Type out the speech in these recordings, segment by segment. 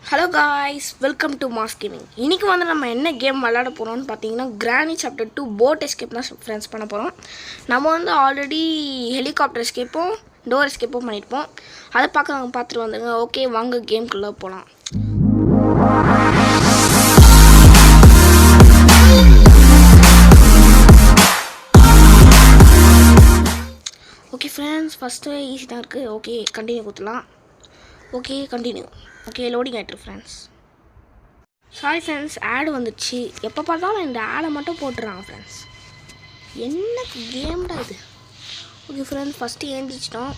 Hello guys, welcome to mass gaming. இன்றைக்கி வந்து நம்ம என்ன கேம் விளாட போகிறோம்னு பார்த்தீங்கன்னா கிரானி சாப்டர் 2 போட் எஸ்கேப் தான் ஃப்ரெண்ட்ஸ் பண்ண போகிறோம். நம்ம வந்து ஆல்ரெடி ஹெலிகாப்டர் எஸ்கேப்பும் டோர் எஸ்கேப்பும் பண்ணியிருப்போம். அதை பார்த்துட்டு வந்துங்க. ஓகே, வாங்க கேம்குள்ளே போகலாம். ஓகே ஃப்ரெண்ட்ஸ், ஃபஸ்ட்டு ஈஸி தான் இருக்குது. ஓகே, கண்டினியூ கொடுத்துலாம். Okay, continue. ஓகே, லோடிங் ஆகிட்டு ஃப்ரெண்ட்ஸ். சாரி ஃப்ரெண்ட்ஸ், ஆடு வந்துடுச்சு. எப்போ பார்த்தாலும் இந்த ஆடை மட்டும் போட்டுறாங்க ஃப்ரெண்ட்ஸ். என்ன கேம்டா இது? ஓகே ஃப்ரெண்ட்ஸ், ஃபஸ்ட்டு ஏந்திரிச்சிட்டோம்.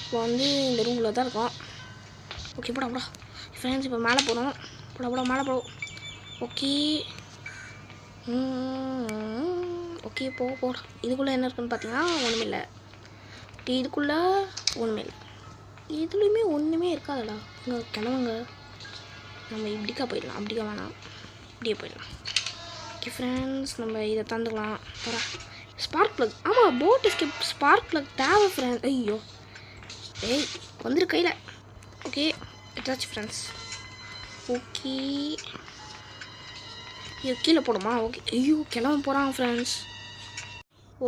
இப்போ வந்து இந்த ரூமில் தான் இருக்கோம். ஓகே, போடா ஃப்ரெண்ட்ஸ், இப்போ மேலே போகிறோம். போடா மேலே போடும். ஓகே ஓகே போட. இதுக்குள்ளே என்ன இருக்குன்னு பார்த்தீங்கன்னா ஒன்றுமே இல்லை. ஓகே, இதுக்குள்ளே ஒன்றுமே இல்லை. இதுலேயுமே ஒன்றுமே இருக்காதுடா. இங்கே கிளம்புங்க. நம்ம இப்படிக்கா போயிடலாம். அப்படிக்கா வேணாம், இப்படியே போயிடலாம். ஓகே ஃப்ரெண்ட்ஸ், நம்ம இதை தந்துக்கலாம். பரா ஸ்பார்க் ப்ளக். ஆமாம், போட் எஸ்கேப் ஸ்பார்க் ப்ளக் தேவை ஃப்ரெண்ட்ஸ். ஐயோ ஏய், வந்துரு கையில். Okay, எட்டாச்சு friends. ஓகே, இது கீழே போடுமா? ஓகே, ஐயோ கிளம்ப போகிறாங்க ஃப்ரெண்ட்ஸ்.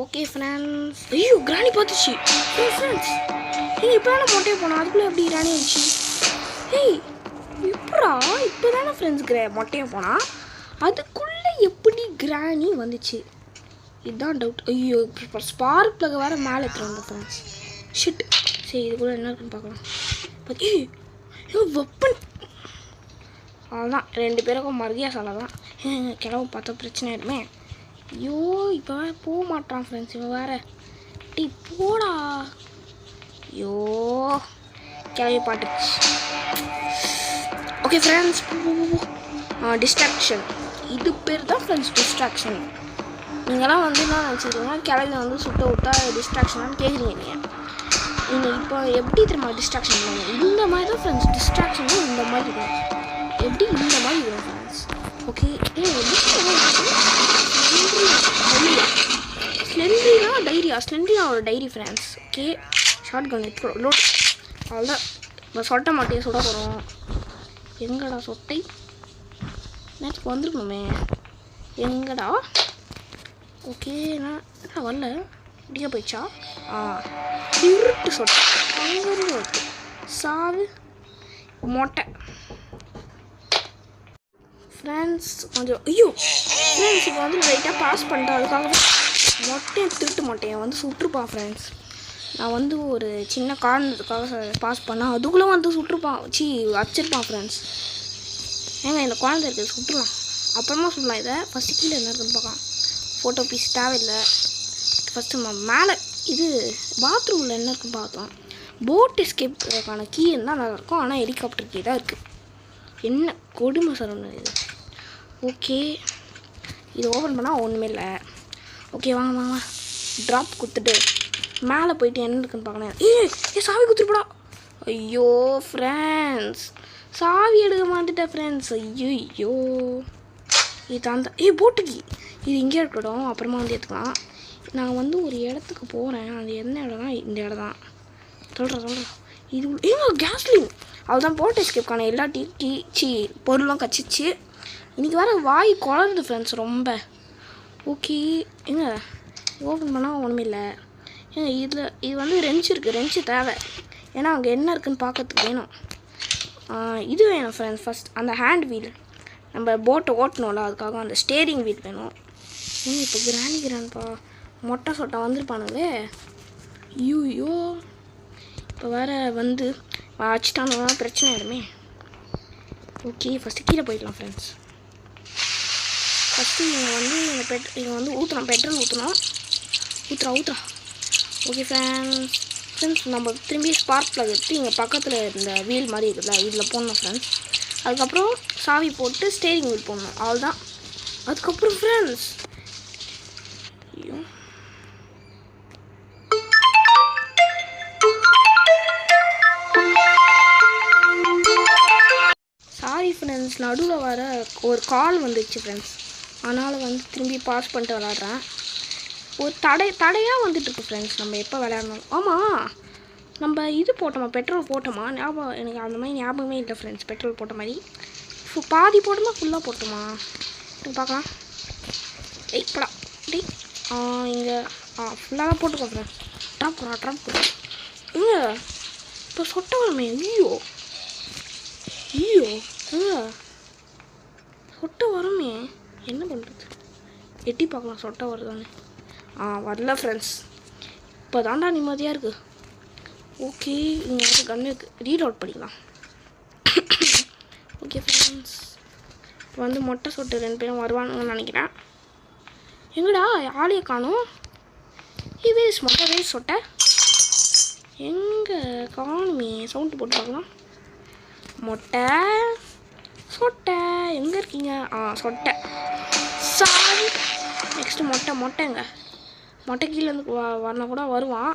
ஓகே ஃப்ரெண்ட்ஸ், ஐயோ கிராணி பார்த்துச்சு ஃப்ரெண்ட்ஸ். ஏய், இப்போ தானே மொட்டையை போனோம், அதுக்குள்ளே எப்படி கிராணி ஆயிடுச்சு? ஏய் இப்படா, இப்போ தானே ஃப்ரெண்ட்ஸ் மொட்டையை போனால் அதுக்குள்ளே எப்படி கிராணி வந்துச்சு? இதுதான் டவுட். ஐயோ, இப்போ ஸ்பார்க் ப்ளக் வேறு மேலே எடுத்துகிட்டு ஃப்ரெண்ட்ஸ். ஷிட். சரி, இதுக்குள்ளே என்ன இருக்குன்னு பார்க்கலாம். ஏய் வெப்பன். அவ்வளோதான், 2 பேருக்கும் மறுதியாக சாலை தான். கிளவு பார்த்தா பிரச்சனை ஆகிடுமே. ஐயோ, இப்போ வேறு போக மாட்டான் ஃப்ரெண்ட்ஸ். இவன் வேறு டீ போடா. ஐயோ, கிளவி பாட்டுச்சு. Okay friends, distraction. இது பேர் தான் ஃப்ரெண்ட்ஸ் டிஸ்ட்ராக்ஷன். நீங்களாம் வந்து என்ன நினச்சிருக்கீங்க, கிளவி வந்து சுட்ட விட்டா டிஸ்ட்ராக்ஷனான்னு கேட்குறீங்க நீங்கள். இப்போ எப்படி தெரியுமா டிஸ்ட்ராக்ஷன் பண்ணுங்க? இந்த மாதிரி தான் ஃப்ரெண்ட்ஸ் டிஸ்ட்ராக்ஷனும் இந்த மாதிரி இருக்கும். எப்படி இந்த மாதிரி இருக்கும் ஃப்ரெண்ட்ஸ். ஓகே, ஸ்லெண்ட்ரினா ஒரு diary friends. Okay, short gun இப்போ லோட். அவ்வளோதான், இப்போ சொட்டை மாட்டையை சுட போகிறோம். எங்கடா சொட்டை? நேற்றுக்கு வந்துருக்கணுமே. எங்கடா? ஓகே, நான் வரல. இப்படியா போயிடுச்சா? இருட்டு சொட்டை அங்கேருந்து வருது. சாவு மொட்டை ஃப்ரெண்ட்ஸ். கொஞ்சம் ஐயோ ஃப்ரெண்ட்ஸ், இப்போ வந்து லைட்டாக பாஸ் பண்ணிட்டேன். அதுக்காக மொட்டையை திருட்டு மொட்டையை வந்து சுட்டுருப்பான் ஃப்ரெண்ட்ஸ். நான் வந்து ஒரு சின்ன காரணத்துக்காக பாஸ் பண்ணால் அதுக்குள்ளே வந்து சுட்டுருப்பான். வச்சிருப்பான் ஃப்ரெண்ட்ஸ். ஏங்க, இந்த குழந்தை இருக்குது, சுட்டுலாம். அப்புறமா சொல்லலாம். இதை ஃபஸ்ட்டு கீழே என்ன இருக்குன்னு பார்க்கலாம். ஃபோட்டோ பீஸ் தேவையில்லை. ஃபஸ்ட்டு நம்ம மேலே இது பாத்ரூமில் என்ன இருக்குன்னு பார்த்தோம். போட் எஸ்கேப்புக்கான கீ இருந்தால் நல்லாயிருக்கும். ஆனால் ஹெலிகாப்டர் கீ தான் இருக்குது. என்ன கொடுமை சரவணன் இது. ஓகே, இது ஓப்பன் பண்ணால் ஒன்றுமே இல்லை. ஓகே, வாங்க ட்ராப் கொடுத்துட்டு மேலே போயிட்டு என்ன இருக்குன்னு பார்க்கணும். ஏ சாவி கொடுத்துருப்படா. ஐயோ ஃப்ரெண்ட்ஸ், சாவி எடுக்க மாட்டேட்டேன் ஃப்ரெண்ட்ஸ். ஐயோ இது அந்த போட்டுக்கு இது இங்கே இருக்கட்டும், அப்புறமா வந்து எடுத்துக்கலாம். நான் வந்து ஒரு இடத்துக்கு போகிறேன். அது என்ன இடம்னா இந்த இடம் தான். சொல்கிறேன். இது கேஸ்லிங். அதுதான் போட் எஸ்கேப்கான எல்லா பொருளும் கச்சிச்சு. இன்றைக்கி வேறு வாய் குழந்தை ஃப்ரெண்ட்ஸ் ரொம்ப. ஓகே, எங்க ஓப்பன் பண்ணால் ஒன்றுமே இல்லை. இது வந்து ரெஞ்சு இருக்குது. ரெஞ்சு தேவை. ஏன்னா அங்கே என்ன இருக்குதுன்னு பார்க்கறதுக்கு வேணும். இது வேணும் ஃப்ரெண்ட்ஸ். ஃபஸ்ட் அந்த ஹேண்ட் வீல், நம்ம போட்டை ஓட்டணும்ல, அதுக்காக அந்த ஸ்டேரிங் வீல் வேணும். இப்போ கிராண்டிக்கிறான்ப்பா. மொட்டை சொட்டை வந்துருப்பானுங்களே. ஐயோ, இப்போ வேறு வந்து வச்சுட்டானுங்க, பிரச்சனை ஆகிடுமே. ஓகே, ஃபஸ்ட்டு கீழே போயிடலாம் ஃப்ரெண்ட்ஸ். ஃபஸ்ட்டு இங்கே வந்து ஊற்றுறோம், பெட்ரோல் ஊற்றுறோம். ஊற்றுறா. ஓகே ஃப்ரெண்ட்ஸ், நம்ம திரும்பி ஸ்பார்க் ப்ளக் எடுத்து இங்கே பக்கத்தில் இந்த வீல் மாதிரி இருக்குல்ல, இதில் போடணும் ஃப்ரெண்ட்ஸ். அதுக்கப்புறம் சாவி போட்டு ஸ்டேரிங் வீல் போடணும். அவ்வளோதான். அதுக்கப்புறம் ஃப்ரெண்ட்ஸ் ஐயோ சாரி ஃப்ரெண்ட்ஸ், நடுவில் வர ஒரு கால் வந்துடுச்சு ஃப்ரெண்ட்ஸ். அதனால் வந்து திரும்பி பாஸ் பண்ணிட்டு விளாட்றேன். ஒரு தடையாக வந்துட்டுருக்கு ஃப்ரெண்ட்ஸ். நம்ம எப்போ விளையாடணும்? ஆமாம், நம்ம இது போட்டோமா, பெட்ரோல் போட்டோமா? ஞாபகம் எனக்கு அந்த மாதிரி ஞாபகமே இல்லை ஃப்ரெண்ட்ஸ். பெட்ரோல் போட்ட மாதிரி பாதி போட்டோமா ஃபுல்லாக போட்டோமா? பார்க்கலாம். இப்படா டே இங்கே ஃபுல்லாக தான் போட்டுக்கோ ஃப்ரெண்ட்ஸ். ட்ராப் போடுறா இங்கே இப்போ சொட்டை வருமே. ஐயோ சொட்டை வருமே, என்ன பண்ணுறது? எட்டி பார்க்கலாம் சொட்டை வருதானே. வரல ஃப்ரெண்ட்ஸ். இப்போ தாண்டா நிம்மதியாக இருக்குது. ஓகே, இங்கே வந்து கன்று இருக்குது, ரீட் அவுட் பண்ணிக்கலாம். ஓகே ஃப்ரெண்ட்ஸ், இப்போ வந்து மொட்டை சொட்டு 2 பேரும் வருவானுங்கன்னு நினைக்கிறேன். எங்கடா ஆளையை காணும்? வேஸ் மொட்டை வேஸ் சொட்டை எங்கே காணுமே? சவுண்டு போட்டு பார்க்கலாம். மொட்டை சொட்டை எங்கே இருக்கீங்க? சொட்டை சாரி. நெக்ஸ்ட்டு மொட்டைங்க. மொட்டை கீழேருந்து வரணும் கூட வருவான்.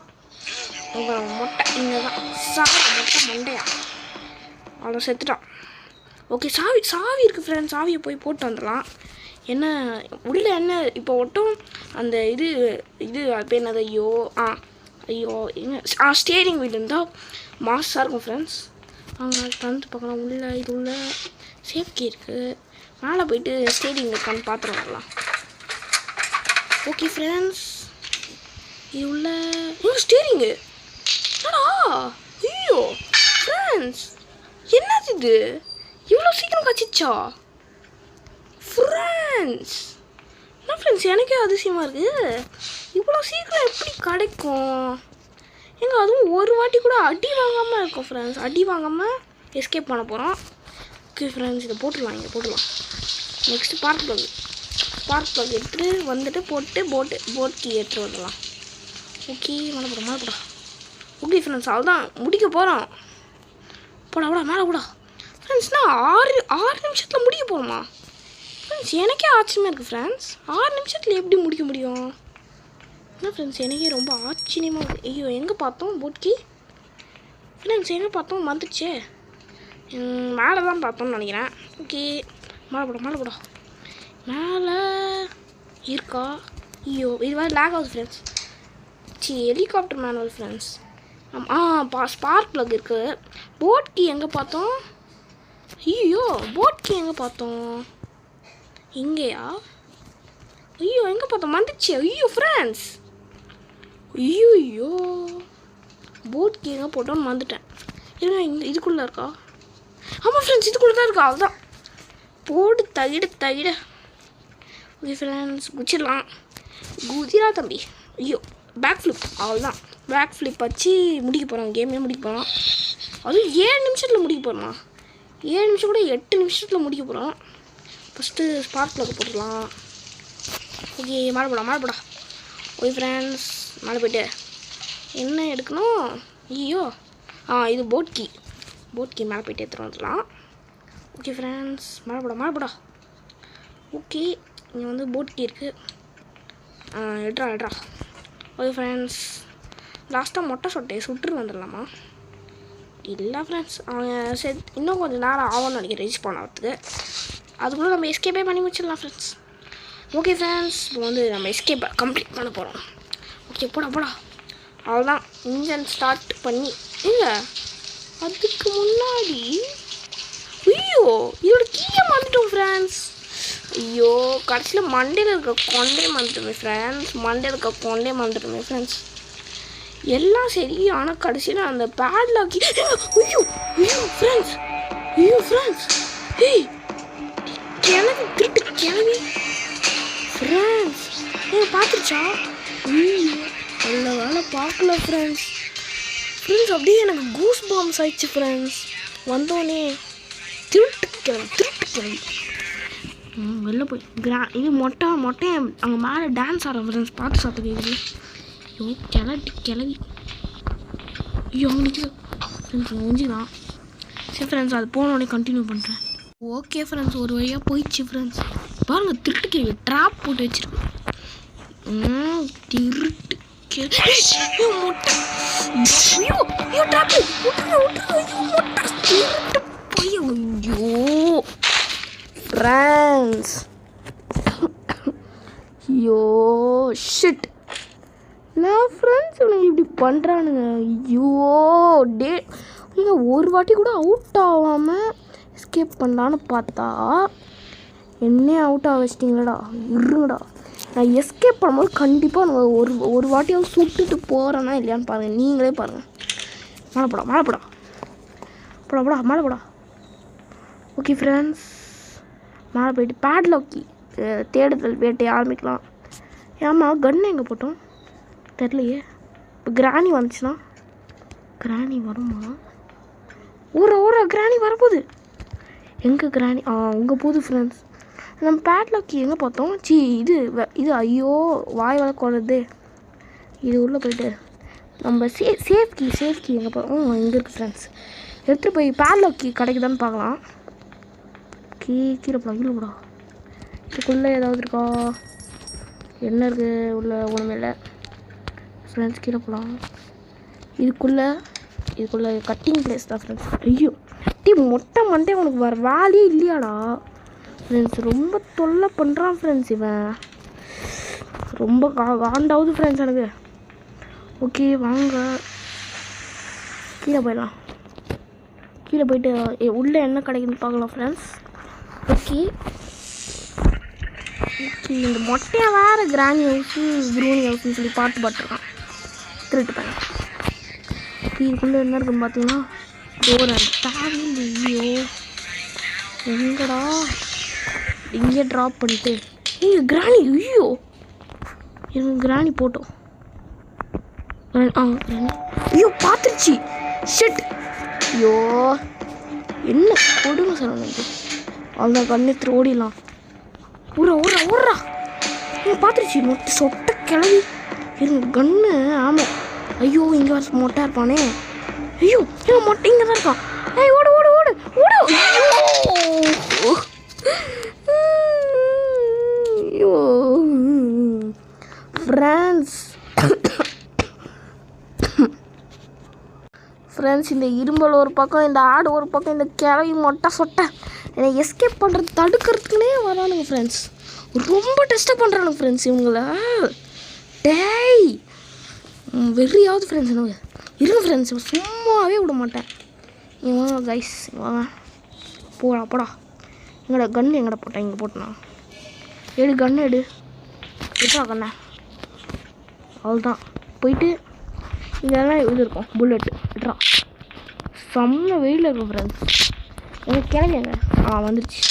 மொட்டை இங்கே தான் சாரி. மொட்டை மண்டையா அவ்வளோ செத்துட்டான். ஓகே, சாவி இருக்குது ஃப்ரெண்ட்ஸ். சாவியை போய் போட்டு வந்துடலாம். என்ன உள்ள என்ன இப்போ ஒட்டும் அந்த இது அது பேர் என்னது? ஐயோ எங்க ஸ்டேரிங் வீல் இருந்தால் மாஸாக இருக்கும் ஃப்ரெண்ட்ஸ். அங்கே தந்து பார்க்கலாம். இது உள்ள சேஃப்டி இருக்குது. மேலே போயிட்டு ஸ்டேரிங் இருக்கான்னு பார்த்துட்டு வரலாம். ஓகே ஃப்ரெண்ட்ஸ், இது உள்ள ஸ்டேரிங்கு என்னடா? ஐயோ ஃப்ரெண்ட்ஸ், என்னது இது? இவ்வளோ சீக்கிரம் கச்சிச்சா ஃப்ரெண்ட்ஸ்? என்ன ஃப்ரெண்ட்ஸ், எனக்கே அதிசயமாக இருக்குது. இவ்வளோ சீக்கிரம் எப்படி கிடைக்கும்? அதுவும் ஒரு வாட்டி கூட அடி வாங்காமல் இருக்கும் ஃப்ரெண்ட்ஸ். அடி வாங்காமல் எஸ்கேப் பண்ண போகிறோம். ஓகே ஃப்ரெண்ட்ஸ், இதை போட்டுடலாம். நெக்ஸ்ட்டு ஸ்பார்க் ப்ளக் எடுத்துகிட்டு வந்துட்டு போட் கீ எடுத்துகிட்டு வந்துடலாம். ஓகே, மேலே போடா. ஓகே ஃப்ரெண்ட்ஸ், அவ்வளோதான் முடிக்க போகிறோம். போடா மேலே போடா ஃப்ரெண்ட்ஸ்னா 6 நிமிஷத்தில் முடிக்க போகிறோமா ஃப்ரெண்ட்ஸ்? எனக்கே ஆச்சரியமாக இருக்குது ஃப்ரெண்ட்ஸ். 6 நிமிஷத்தில் எப்படி முடிக்க முடியும்? என்ன ஃப்ரெண்ட்ஸ், எனக்கே ரொம்ப ஆச்சரியமாக இருக்குது. ஐயோ, எங்கே பார்த்தோம் போட்கி ஃப்ரெண்ட்ஸ்? எங்கே பார்த்தோம் வந்துடுச்சே. மேலே தான் பார்த்தோம்னு நினைக்கிறேன். ஓகே, மேலே போடா. மேலே இருக்கா? ஐயோ, இது மாதிரி லேக் ஆகுது friends. Helicopter manual friends. Spark plug இருக்குது. போட் கீ எங்கே பார்த்தோம்? ஐயோ, போட் கீ எங்கே பார்த்தோம்? இங்கேயா? ஐயோ, எங்கே பார்த்தோம்? வந்துச்சு. ஐயோ ஃப்ரெண்ட்ஸ், ஐயோ போட் கீ எங்கே போட்டோன்னு வந்துட்டேன். இங்கே இதுக்குள்ளே இருக்கா? ஆமாம் ஃப்ரெண்ட்ஸ், இதுக்குள்ளே தான் இருக்கா. அதுதான் போடு தகிட. ஓகே ஃப்ரெண்ட்ஸ், குதிரா தம்பி. ஐயோ, பேக் ஃப்ளிப். அவ்வளோதான், பேக் ஃப்ளிப் வச்சு முடிக்க போகிறோம். கேமே முடிக்க போகிறோம். அதுவும் 7 நிமிஷத்தில் முடிக்க போகிறோமா? 7 நிமிஷம் கூட 8 நிமிஷத்தில் முடிக்க போகிறோம். ஃபஸ்ட்டு ஸ்பார்க் ப்ளக் போட்டுடலாம். ஓகே, மேலே போடா. ஓகே ஃப்ரெண்ட்ஸ், மேலே போய்ட்டு என்ன எடுக்கணும்? ஐயோ இது போட் கீ மேலே போய்ட்டு எடுத்துகிட்டு வந்துடலாம். ஓகே ஃப்ரெண்ட்ஸ், மேலே போடா. ஓகே, இங்கே வந்து போட் கீ இருக்குது. எடுறா. ஓகே ஃப்ரெண்ட்ஸ், லாஸ்ட்டாக மொட்டை சொட்டையை சுட்டு வந்துடலாமா? இல்லை ஃப்ரெண்ட்ஸ், அவங்க இன்னும் கொஞ்சம் நேரம் ஆகும்னு நினைக்கிறேன் ரீச் பண்ணறதுக்கு. அதுக்குள்ளே நம்ம எஸ்கேப்பே பண்ணி முடிச்சிடலாம் ஃப்ரெண்ட்ஸ். ஓகே ஃப்ரெண்ட்ஸ், இப்போ வந்து நம்ம எஸ்கேப்பை கம்ப்ளீட் பண்ண போகிறோம். ஓகே, போடா. அவ்வளோதான், இன்ஜன் ஸ்டார்ட் பண்ணி இல்லை அதுக்கு முன்னாடி ஐயோ இதோட கீழே மறந்துட்டோம் ஃப்ரெண்ட்ஸ். ஐயோ, கடைசியில் மண்டையில் இருக்க கொண்டே மறந்துட்டோமே ஃப்ரெண்ட்ஸ். எல்லாம் சரி, ஆனால் கடைசியில் அந்த பேட்லாக்கி ஐயோ ஃப்ரெண்ட்ஸ் ஏய் திருட்டு கிளவி ஃப்ரெண்ட்ஸ் பார்த்துருச்சா? நல்ல வேலை பார்க்கல ஃப்ரெண்ட்ஸ். அப்படியே எனக்கு கூஸ் பாம்ஸ் ஆயிடுச்சு ஃப்ரெண்ட்ஸ். வந்தோடனே திருட்டு கிளவி வெளில போய் இது மொட்டை அங்கே மேலே டான்ஸ் ஆடுற ஃப்ரெண்ட்ஸ். பார்த்து சாப்பிட்டு ஐயோ கிளவி ஐயோ அவங்க நிற்குது ஃப்ரெண்ட்ஸ். அங்கே முடிஞ்சுக்கலாம். சரி ஃப்ரெண்ட்ஸ், அது போனோடனே கண்டினியூ பண்ணுறேன். ஓகே ஃப்ரெண்ட்ஸ், ஒரு வழியாக போயிடுச்சு ஃப்ரெண்ட்ஸ். பாருங்கள், திருட்டு கிளவி ட்ராப் போட்டு வச்சுருக்கு. திருட்டு கிளவி மொட்டை ஐயோ ட்ராப்பு திருட்டு பையன். ஐயோ ஃப்ரெண்ட்ஸ், ஐயோ ஷிட் நான் ஃப்ரெண்ட்ஸ் இவனுங்க இப்படி பண்ணுறானுங்க. ஐயோ டே, நீங்கள் ஒரு வாட்டி கூட அவுட் ஆகாமல் எஸ்கேப் பண்ணலான்னு பார்த்தா என்னையே அவுட் ஆக வச்சிட்டிங்களடா. இருங்கடா, நான் எஸ்கேப் பண்ணும்போது கண்டிப்பாக நான் ஒரு வாட்டியாவது சுட்டுட்டு போகிறேன்னா இல்லையான்னு பாருங்கள். நீங்களே பாருங்கள். மேலே போடா. ஓகே ஃப்ரெண்ட்ஸ், மேலே போயிட்டு பேட்லாக்கி தேடுதல் வேட்டையை ஆரம்பிக்கலாம். ஏம்மா கன்று எங்கே போட்டோம் தெரிலையே. இப்போ கிராணி வந்துச்சுன்னா, கிராணி வருமா? ஊற கிராணி வரப்போகுது. எங்கே கிராணி? அங்கே போகுது ஃப்ரெண்ட்ஸ். நம்ம பேட்லாக்கி எங்கே பார்த்தோம்? இது ஐயோ வாய் வளர்க்குறது. இது உள்ளே போயிட்டு நம்ம சேஃப் கீ எங்கே பார்த்தோம்? இங்கே இருக்குது ஃப்ரெண்ட்ஸ். எடுத்துகிட்டு போய் பேட்லாக்கி கிடைக்குதான்னு பார்க்கலாம். கீழே போடா. இதுக்குள்ளே ஏதாவது இருக்கா? என்ன இருக்குது உள்ள? ஒன்றுமே இல்லை ஃப்ரெண்ட்ஸ். கீழே போகலாம். இதுக்குள்ளே கட்டிங் பிளேஸ் தான் ஃப்ரெண்ட்ஸ். ஐயோ மொட்டை மண்டே உனக்கு வர வேலையே இல்லையாடா ஃப்ரெண்ட்ஸ். ரொம்ப தொல்லை பண்ணுறான் ஃப்ரெண்ட்ஸ் இவன். ரொம்ப காண்டாவது ஃப்ரெண்ட்ஸ் எனக்கு. ஓகே வாங்க கீழே போயிடலாம். கீழே போயிட்டு உள்ளே என்ன கிடைக்குன்னு பார்க்கலாம் ஃப்ரெண்ட்ஸ். ஓகே இந்த மொட்டையை வேறு கிராணி ஹவுஸு க்ரூனி ஹவுஸ்ன்னு சொல்லி பார்த்துருக்கான். திருட்டு பையன். இதுக்குள்ளே என்ன இருக்குன்னு பார்த்தீங்கன்னா ஒரு ஐயோ எங்கடா இங்கே ட்ராப் பண்ணிட்டு இங்கே கிராணி. ஐயோ எனக்கு கிராணி போட்டோம். ஐயோ பார்த்துருச்சு. ஷிட். ஐயோ என்ன கொடுங்க சார் எனக்கு. அவ்வளோ கண்ணெடுத்து ஓடிடலாம். ஊறா நீங்கள் பார்த்துருச்சு. மொட்டை சொட்டை கிளவி இருங்க கண்ணு. ஆமாம். ஐயோ இங்கே வர மொட்டை இருப்பானே. ஐயோ மொட்டை இங்கே தான் இருக்கான். ஓடு ஐயோ ஃப்ரெண்ட்ஸ் இந்த இரும்பல் ஒரு பக்கம், இந்த ஆடு ஒரு பக்கம், இந்த கிளவி மொட்டை சொட்டை என்னை எஸ்கேப் பண்ணுறது தடுக்கிறதுக்குனே வரானுங்க ஃப்ரெண்ட்ஸ். ரொம்ப டெஸ்ட்டாக பண்ணுறானுங்க ஃப்ரெண்ட்ஸ் இவங்கள. டேய் வெறியாவது ஃப்ரெண்ட்ஸ் எனக்கு. இருங்க ஃப்ரெண்ட்ஸ் சும்மாவே விட மாட்டேன். வாங்க கைஸ் வாங்க போடா. எங்கடா கன்று எங்கடா போட்டேன்? இங்கே போட்டேண்ணா. கன்று எடுத்தா கண்ணா. அவ்வளோதான் போயிட்டு இங்கெல்லாம் இது இருக்கும் புல்லெட்டு விட்றா. செம்ம வெயிலில் இருக்கும் ஃப்ரெண்ட்ஸ். எனக்கு கிளவிங்க வந்துருச்சு.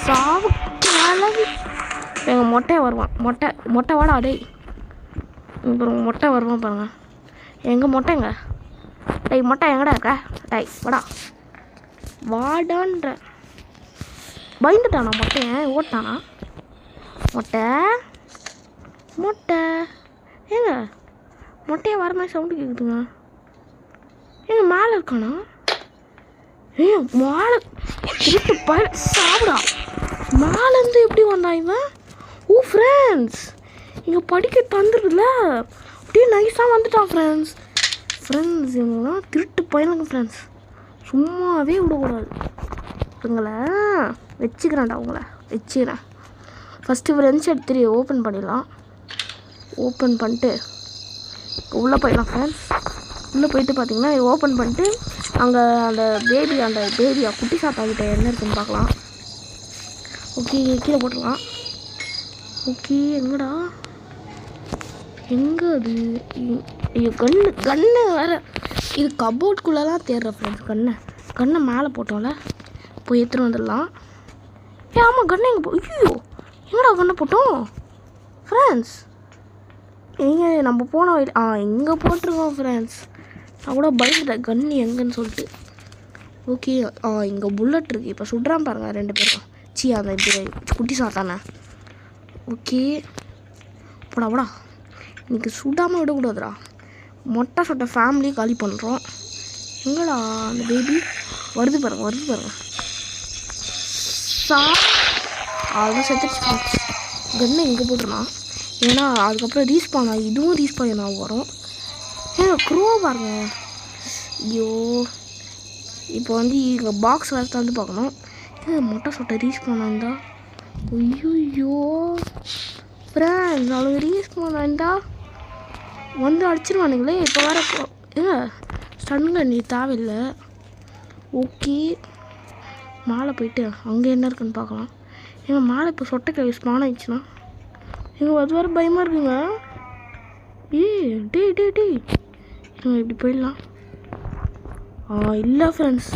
சாவு கிளவி. எங்கள் மொட்டையை வருவான். மொட்டை வாடா டேய். அப்புறம் மொட்டை வருவான் பாருங்க. எங்கள் மொட்டைங்க டேய். மொட்டை எங்கடா இருக்க டேய்? வாடான்ற பயந்துட்டானா மொட்டையை? ஓட்டானா மொட்டை ஏங்க? மொட்டையை வர மாதிரி சவுண்டு கேட்குதுங்க. ஏங்க மேலே இருக்கானா? மேலே திருட்டு பயிர் சாப்பிடா. மேலேருந்து எப்படி வந்தான் இவன்? ஓ ஃப்ரெண்ட்ஸ் இங்கே படிக்க தந்துடுதுல, அப்படியே நைஸாக வந்துட்டான் ஃப்ரெண்ட்ஸ். இவங்கெல்லாம் திருட்டு பையனுங்க ஃப்ரெண்ட்ஸ். சும்மாவே விடக்கூடாது. இவங்களை வச்சுக்கிறேன்டா. ஃபஸ்ட்டு ஃப்ரெண்ட்ஸ் எடுத்து ஓப்பன் பண்ணிடலாம். ஓப்பன் பண்ணிட்டு உள்ளே போயிடலாம் ஃப்ரெண்ட்ஸ். உள்ளே போயிட்டு பார்த்தீங்கன்னா ஓப்பன் பண்ணிட்டு அங்கே அந்த பேபியா குட்டி சாத்தாக்கிட்ட என்ன இருக்குன்னு பார்க்கலாம். ஓகே கீழே போட்டுடலாம். ஓகே எங்கடா எங்கே அது? ஐயோ கன்று வேறு. இது கபோர்ட்குள்ளெல்லாம் தேடுறேன் ஃப்ரெண்ட்ஸ். கண்ணை மேலே போட்டோம்ல, போய் எடுத்துகிட்டு வந்துடலாம். ஆமாம் கண்ணை எங்கே ஐயோ எங்கடா கண்ணை போட்டோம் ஃப்ரெண்ட்ஸ்? எங்கே நம்ம போன வழி? இங்கே போட்டிருக்கோம் ஃப்ரெண்ட்ஸ். நான் கூட பயந்துட்டேன் கன்று எங்கன்னு சொல்லிட்டு. ஓகே இங்கே புல்லட் இருக்குது. இப்போ சுடுறான் பாருங்கள் 2 பேரும். அந்த இப்படி குட்டி சாத்தானே. ஓகே போடா. இன்றைக்கி சுடாமல் விடக்கூடாதுடா. மொட்டை சொட்டை ஃபேமிலியை காலி பண்ணுறோம். எங்கடா அந்த பேபி? வருது பாருங்க. அதுதான் செத்துச்சு. கன்னை இங்கே போட்டுருந்தான். ஏன்னா அதுக்கப்புறம் ரீஸ்பான் ஆகி இதுவும் ரீஸ்பான் வரும். க்ரோ பாருங்க. ஐயோ இப்போ இங்கே பாக்ஸ் வேறு வந்து பார்க்கணும். மொட்டை சொட்டை ரீஸ்பான் இருந்தால் ஐயோ ஃப்ரெண்ட்ஸ் அவளுக்கு ரீஸ்பான் வேண்டா வந்து அடிச்சிருவானுங்களே. இப்போ வேறு ஏங்க ஸ்டன்னில் நீ தேவையில்லை. ஓகே மேலே போயிட்டு அங்கே என்ன இருக்குன்னு பார்க்கலாம். ஏங்க மேலே இப்போ சொட்டைக்கிழவி ஸ்பான் ஆயிடுச்சுன்னா எங்கள் அது வேறு பயமாக இருக்குங்க. டே இப்படி போயிடலாம். இல்லை ஃப்ரெண்ட்ஸ்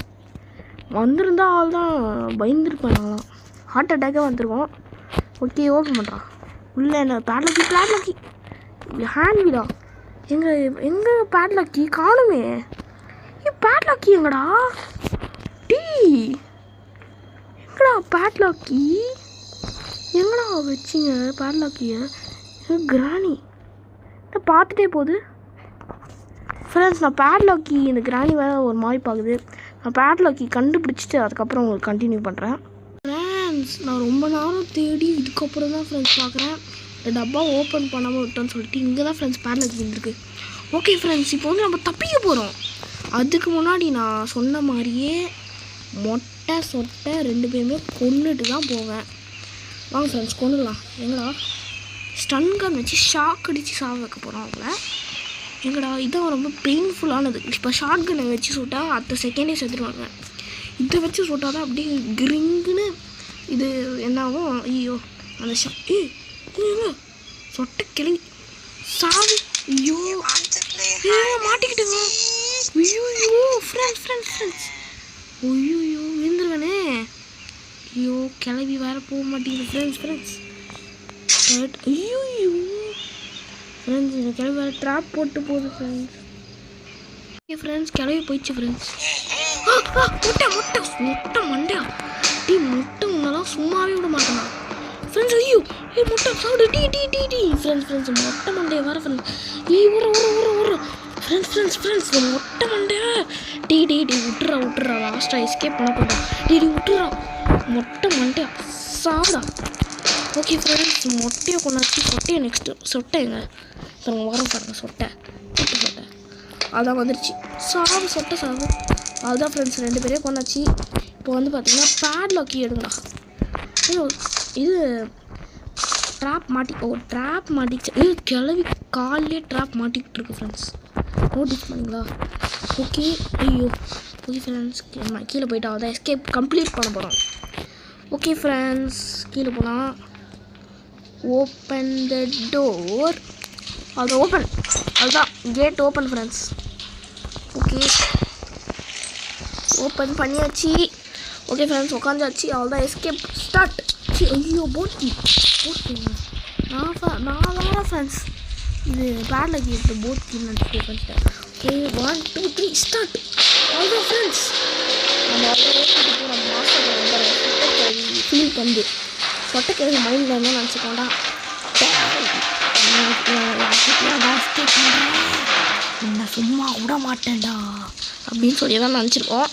வந்திருந்தா ஆள் தான் பயந்துருப்பேன். நான்லாம் ஹார்ட் அட்டாக்கே வந்திருக்கோம். ஓகே ஓகே பண்ணுறான் உள்ளே என்ன பேட்லக்கி ஹேண்ட் வீடா எங்கே பேட்லக்கி காணுமே. பேட்லக்கி எங்கடா எங்கடா பேட்லக்கி எங்கடா வச்சிங்க பேட்லக்கியை? கிராணி பார்த்துட்டே போகுது ஃப்ரெண்ட்ஸ். நான் பேட்லாக்கி இந்த கிராணி வேறு ஒரு மாதிரி பார்க்குது. நான் பேட்லாக்கி கண்டுபிடிச்சிட்டு அதுக்கப்புறம் உங்களுக்கு கண்டினியூ பண்ணுறேன் ஃப்ரெண்ட்ஸ். நான் ரொம்ப நேரம் தேடி இதுக்கப்புறம் தான் ஃப்ரெண்ட்ஸ் பார்க்குறேன். இந்த டப்பா ஓப்பன் பண்ணாமல் விட்டோன்னு சொல்லிட்டு இங்கே தான் ஃப்ரெண்ட்ஸ் பேட்லாக்கி வந்துருக்கு. ஓகே ஃப்ரெண்ட்ஸ் இப்போ வந்து நம்ம தப்பிக்க போகிறோம். அதுக்கு முன்னாடி நான் சொன்ன மாதிரியே மொட்டை சொட்டை 2 பேருமே கொன்னுட்டு தான் போவேன். வாங்க ஃப்ரெண்ட்ஸ் கொண்டுடலாம். எங்கடா ஸ்டன் கன் வச்சு ஷாக் அடித்து சாவ வைக்க போகிறோம் அவங்கள. எங்கடா இதான் ரொம்ப பெயின்ஃபுல்லானது. இப்போ ஷார்ட் கன்னை வச்சு சுட்டால் அடுத்த செகண்டே செத்துருவாங்க. இதை வச்சு சுட்டால் தான் அப்படியே கிரிங்குன்னு இது என்னாகும். ஐயோ அந்த சொட்டை கிளவி சாவு. ஐயோ மாட்டிக்கிட்டுங்க. ஐயோ ஃப்ரெண்ட்ஸ் ஐயோ விழுந்துருவேனே. ஐயோ கிளவி வேறு போக மாட்டேங்குது ஃப்ரெண்ட்ஸ். ஐயோ ஃப்ரெண்ட்ஸ் இந்த கிளவி வேறு ட்ராப் போட்டு போகுது ஃப்ரெண்ட்ஸ். ஓகே ஃப்ரெண்ட்ஸ் கிளவி போயிடுச்சு ஃப்ரெண்ட்ஸ். முட்டை மண்டையா முட்டை உன்னெல்லாம் சும்மாவே விட மாட்டேனா ஃப்ரெண்ட்ஸ். ஐயோ முட்டை சாப்பிடு ஃப்ரெண்ட்ஸ் மொட்டை மண்டையா வேறு ஃப்ரெண்ட்ஸ். ஒரு ஃப்ரெண்ட்ஸ் மொட்டை மண்டையா விட்டுறா லாஸ்ட்டாக எஸ்கேப் பண்ண போட்டேன். விட்டுறா மொட்டை மண்டையா சாப்பிடா. ஓகே ஃப்ரெண்ட்ஸ் மொட்டையை கொண்டாச்சு. சொட்டையை நெக்ஸ்ட்டு சொட்டைங்க பாருங்க வரோம் பாருங்க சொட்டை அதான் வந்துருச்சு. சொட்டை சாவு அதுதான் ஃப்ரெண்ட்ஸ் 2 பேரையும் கொண்டாச்சு. இப்போ வந்து பார்த்தீங்கன்னா பேட்லாக்கி எடுங்கடா. இது ட்ராப் மாட்டிக்கிச்சு. கிளவி காலையே ட்ராப் மாட்டிக்கிட்டு இருக்கு ஃப்ரெண்ட்ஸ். நோட்டீஸ் பண்ணிங்களா? ஓகே ஐயோ ஓகே ஃப்ரெண்ட்ஸ் கீழே போயிட்டு அதான் எஸ்கேப் கம்ப்ளீட் பண்ண போகிறோம். ஓகே ஃப்ரெண்ட்ஸ் கீழே போனால் ஓப்பன் த டோர். அது ஓப்பன் அதுதான் gate open friends. Okay open பண்ணியாச்சு. ஓகே ஃப்ரெண்ட்ஸ் உட்காந்தாச்சு. அவ்வளோதான் எஸ்கேப் ஸ்டார்ட். ஐயோ போட்டி நான் வேறு ஃப்ரெண்ட்ஸ் இது பேட்லாக்கி எடுத்து போட்டி நினச்சிட்டு பண்ணிட்டேன். Okay 1 2 3 start. அவ்வளோதான் ஃப்ரெண்ட்ஸ் நம்ம ஃபீல் பண்ணுது. சொட்டைக்கிழவி மைண்டில் இருந்தால் நினச்சிக்கோண்டா என்ன சும்மா விட மாட்டேன்டா அப்படின்னு சொல்லி தான் நினச்சிருக்கோம்.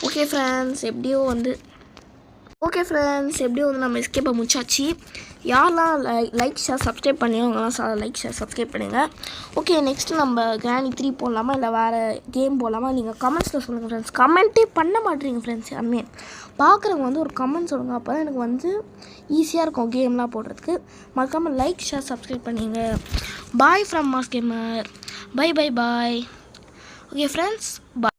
ஓகே ஃப்ரெண்ட்ஸ் எப்படியோ வந்து நம்ம எஸ்கேப்பை முடிச்சாச்சு. யாரெல்லாம் லைக் ஷேர் சப்ஸ்கிரைப் பண்ணியவங்கலாம் லைக் ஷேர் சப்ஸ்கிரைப் பண்ணுங்கள். ஓகே நெக்ஸ்ட்டு நம்ம கிராணி 3 போடலாமா இல்லை வேறு கேம் போடலாமா நீங்கள் கமெண்ட்ஸில் சொல்லுங்கள் ஃப்ரெண்ட்ஸ். கமெண்ட்டே பண்ண மாட்டேறீங்க ஃப்ரெண்ட்ஸ் யாருமே. பார்க்குறவங்க வந்து ஒரு கமெண்ட் சொல்லுங்கள். அப்போ தான் எனக்கு வந்து ஈஸியாக இருக்கும் கேம்லாம் போடுறதுக்கு. மறக்காமல் லைக் ஷேர் சப்ஸ்கிரைப் பண்ணிங்க. Bye from Mass Gamer. Bye. Okay friends bye.